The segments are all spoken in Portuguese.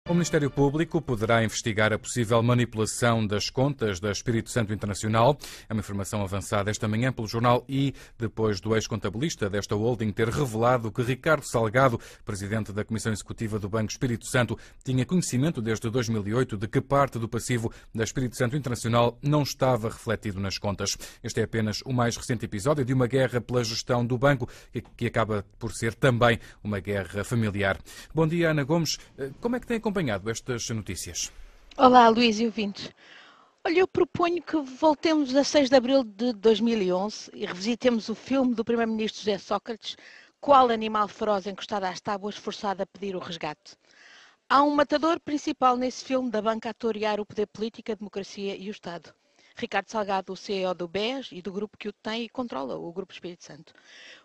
O Ministério Público poderá investigar a possível manipulação das contas da Espírito Santo Internacional. É uma informação avançada esta manhã pelo jornal I, depois do ex-contabilista desta holding ter revelado que Ricardo Salgado, presidente da Comissão Executiva do Banco Espírito Santo, tinha conhecimento desde 2008 de que parte do passivo da Espírito Santo Internacional não estava refletido nas contas. Este é apenas o mais recente episódio de uma guerra pela gestão do banco, que acaba por ser também uma guerra familiar. Bom dia, Ana Gomes. Como é que tem acompanhado estas notícias? Olá, Luís e ouvintes. Olha, eu proponho que voltemos a 6 de abril de 2011 e revisitemos o filme do primeiro-ministro José Sócrates, Qual animal feroz encostado às tábuas, forçado a pedir o resgate. Há um matador principal nesse filme da banca a torear o poder político, a democracia e o Estado. Ricardo Salgado, o CEO do BES e do grupo que o tem e controla, o Grupo Espírito Santo.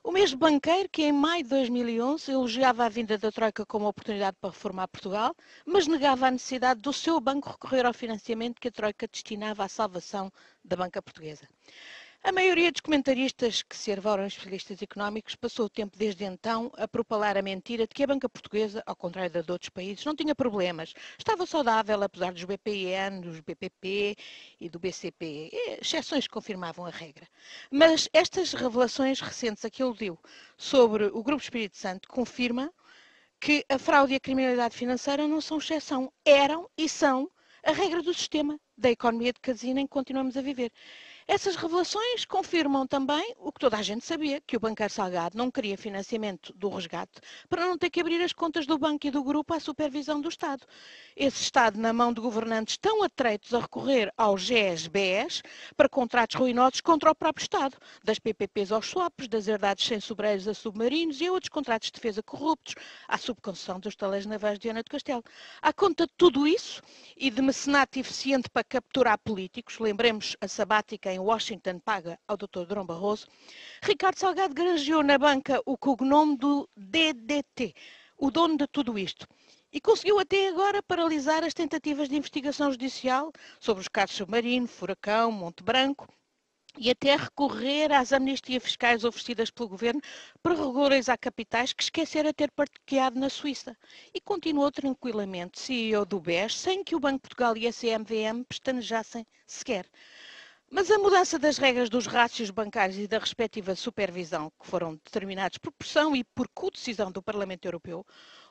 O mesmo banqueiro que em maio de 2011 elogiava a vinda da Troika como oportunidade para reformar Portugal, mas negava a necessidade do seu banco recorrer ao financiamento que a Troika destinava à salvação da banca portuguesa. A maioria dos comentaristas que se arvoram especialistas económicos passou o tempo desde então a propalar a mentira de que a banca portuguesa, ao contrário da de outros países, não tinha problemas. Estava saudável, apesar dos BPN, dos BPP e do BCP. Exceções que confirmavam a regra. Mas estas revelações recentes a que aludiu sobre o Grupo Espírito Santo confirma que a fraude e a criminalidade financeira não são exceção. Eram e são a regra do sistema da economia de casino em que continuamos a viver. Essas revelações confirmam também o que toda a gente sabia, que o banqueiro Salgado não queria financiamento do resgate para não ter que abrir as contas do banco e do grupo à supervisão do Estado. Esse Estado na mão de governantes tão atreitos a recorrer aos GES-BES para contratos ruinosos contra o próprio Estado, das PPPs aos swaps, das herdades sem sobreiros a submarinos e a outros contratos de defesa corruptos, à subconcessão dos taleiros navais de Viana do Castelo. À conta de tudo isso e de mecenato eficiente para capturar políticos, lembremos a sabática em Washington paga ao Dr. Durão Barroso, Ricardo Salgado granjeou na banca o cognome do DDT, o dono de tudo isto. E conseguiu até agora paralisar as tentativas de investigação judicial sobre os casos Submarino, Furacão, Monte Branco, e até recorrer às amnistias fiscais oferecidas pelo governo para regulares a capitais que esquecera ter parqueado na Suíça. E continuou tranquilamente CEO do BES, sem que o Banco de Portugal e a CMVM pestanejassem sequer. Mas a mudança das regras dos rácios bancários e da respectiva supervisão, que foram determinados por pressão e por codecisão do Parlamento Europeu,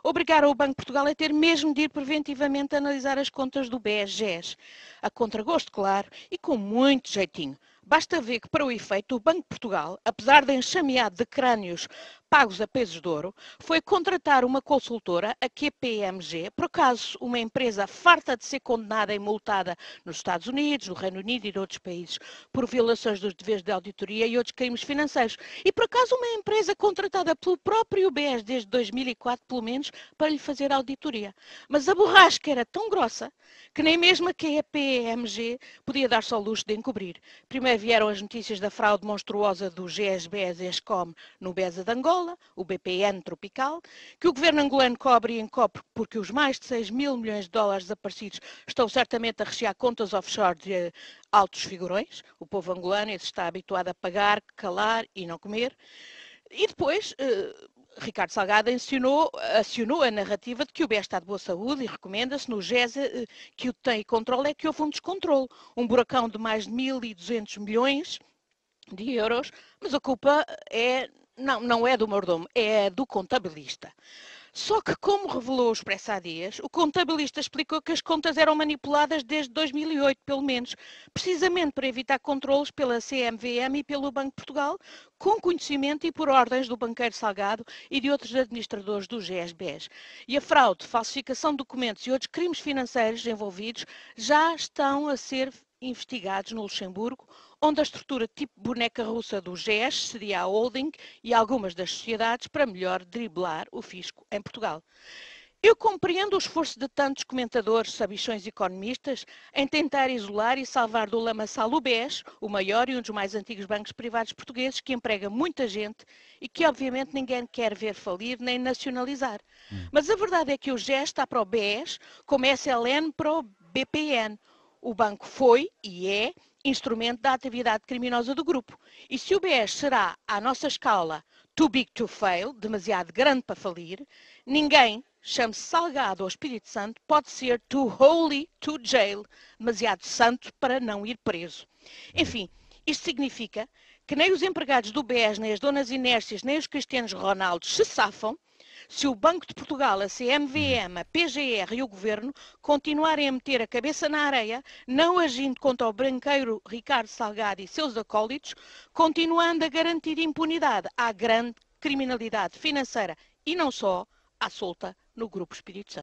obrigaram o Banco de Portugal a ter mesmo de ir preventivamente analisar as contas do BES-GES, a contragosto, claro, e com muito jeitinho. Basta ver que, para o efeito, o Banco de Portugal, apesar de enxameado de crânios pagos a pesos de ouro, foi contratar uma consultora, a KPMG, por acaso uma empresa farta de ser condenada e multada nos Estados Unidos, no Reino Unido e noutros países por violações dos deveres de auditoria e outros crimes financeiros. E por acaso uma empresa contratada pelo próprio BES desde 2004, pelo menos, para lhe fazer auditoria. Mas a borrasca era tão grossa que nem mesmo a KPMG podia dar-se ao luxo de encobrir. Primeiro vieram as notícias da fraude monstruosa do GES-BES e ESCOM no BESA de Angola, o BPN tropical, que o governo angolano cobre e encobre porque os mais de 6 mil milhões de dólares desaparecidos estão certamente a rechear contas offshore de altos figurões. O povo angolano está habituado a pagar, calar e não comer. E depois, Ricardo Salgado acionou a narrativa de que o BES está de boa saúde e recomenda-se no GESA que o tem e controla é que houve um descontrole, um buracão de mais de 1.200 milhões de euros, mas a culpa não é do mordomo, é do contabilista. Só que, como revelou o Expresso há dias, o contabilista explicou que as contas eram manipuladas desde 2008, pelo menos, precisamente para evitar controlos pela CMVM e pelo Banco de Portugal, com conhecimento e por ordens do banqueiro Salgado e de outros administradores do GES-BES. E a fraude, falsificação de documentos e outros crimes financeiros envolvidos já estão a ser investigados no Luxemburgo, onde a estrutura tipo boneca russa do GES seria a holding e algumas das sociedades para melhor driblar o fisco em Portugal. Eu compreendo o esforço de tantos comentadores, sabichões e economistas em tentar isolar e salvar do lamaçal o BES, o maior e um dos mais antigos bancos privados portugueses, que emprega muita gente e que obviamente ninguém quer ver falir nem nacionalizar. Mas a verdade é que o GES está para o BES como SLN para o BPN. O banco foi e é instrumento da atividade criminosa do grupo. E se o BES será, à nossa escala, too big to fail, demasiado grande para falir, ninguém chame-se Salgado ou Espírito Santo, pode ser too holy to jail, demasiado santo para não ir preso. Enfim, isto significa que nem os empregados do BES, nem as donas Inércias, nem os Cristianos Ronaldos se safam se o Banco de Portugal, a CMVM, a PGR e o Governo continuarem a meter a cabeça na areia, não agindo contra o branqueiro Ricardo Salgado e seus acólitos, continuando a garantir impunidade à grande criminalidade financeira e não só, à solta no Grupo Espírito Santo.